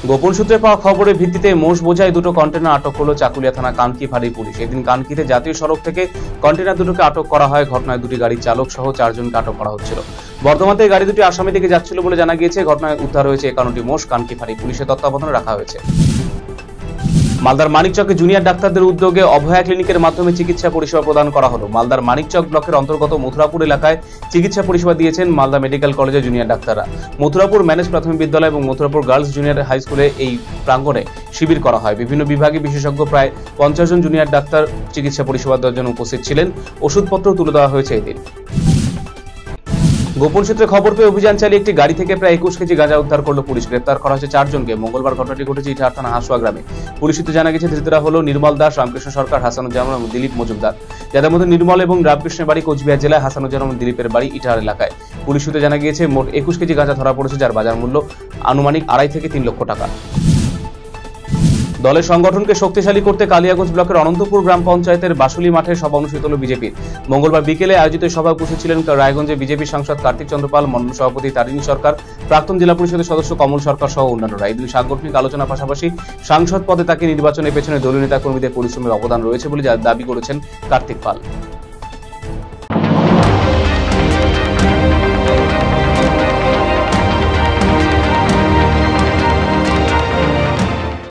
গোপন সূত্রে পাওয়া খবরের ভিত্তিতে মোষ বোঝাই দুটো কন্টেনার আটক করলো চাকুলিয়া থানা কানকি ফাঁড়ির পুলিশ। এদিন কানকিতে জাতীয় সড়ক থেকে কন্টেনার দুটোকে আটক করা হয়। ঘটনায় দুটি গাড়ির চালক সহ 4 জনকে আটক করা হচ্ছিল। বর্ধমান থেকে গাড়ি দুটি আসামি দিকে যাচ্ছিল বলে জানা গিয়েছে। ঘটনায় উদ্ধার হয়েছে 51টি মোষ কানকি ফাঁড়ি পুলিশের তত্ত্বাবধানে রাখা হয়েছে। মালদার মানিকচকে জুনিয়র ডাক্তারদের উদ্যোগে অভয়া ক্লিনিকের মাধ্যমে চিকিৎসা পরিষেবা প্রদান করা হলো। মালদার মানিকচক ব্লকের অন্তর্গত মথুরাপুর এলাকায় চিকিৎসা পরিষেবা দিয়েছেন মালদা মেডিকেল কলেজের জুনিয়র ডাক্তাররা। মথুরাপুর ম্যানেজ প্রাথমিক বিদ্যালয় এবং মথুরাপুর গার্লস জুনিয়র হাই স্কুলে এই প্রাঙ্গণে শিবির করা হয়। বিভিন্ন বিভাগে বিশেষজ্ঞ প্রায় 50 জন জুনিয়র ডাক্তার চিকিৎসা পরিষেবা দেওয়ার জন্য উপস্থিত ছিলেন। ওষুধপত্র তুলে দেওয়া হয়েছে এদিন। গোপন সূত্রে খবর পেয়ে অভিযান চালিয়ে একটি গাড়ি থেকে প্রায় 21 কেজি গাঁজা উদ্ধার করলো পুলিশ। গ্রেপ্তার করা হয়েছে 4 জনকে। মঙ্গলবার ঘটনাটি ঘটেছে ইটাহার থানা হাসুয়া গ্রামে। পুলিশ সূত্রে জানা গেছে ধৃতরা হলো নির্মল দাস, রামকৃষ্ণ সরকার, হাসানুজ্জামান এবং দিলীপ মজুমদার। যাদের মধ্যে নির্মল এবং রামকৃষ্ণের বাড়ি কোচবিহার জেলায়, হাসানুজ্জামান দিলীপের বাড়ি ইটাহার এলাকায়। পুলিশ সূত্রে জানা গিয়েছে মোট 21 কেজি গাঁজা ধরা পড়েছে, যার বাজার মূল্য আনুমানিক 2.5 থেকে 3 লক্ষ টাকা। দলের সংগঠনকে শক্তিশালী করতে কালিয়াগঞ্জ ব্লকের অনন্তপুর গ্রাম পঞ্চায়েতের বাসুলি মাঠে সভা অনুষ্ঠিত হল বিজেপির। মঙ্গলবার বিকেলে আয়োজিত সভায় উপস্থিত ছিলেন রায়গঞ্জে বিজেপি সাংসদ কার্তিক চন্দ্রপাল, মন্ডল সভাপতি তারিণী সরকার, প্রাক্তন জেলা পরিষদের সদস্য কমল সরকার সহ অন্যান্যরা। এদিন সাংগঠনিক আলোচনার পাশাপাশি সাংসদ পদে তাকে নির্বাচনের পেছনে দলীয় নেতা কর্মীদের পরিশ্রমের অবদান রয়েছে বলে দাবি করেছেন কার্তিক পাল।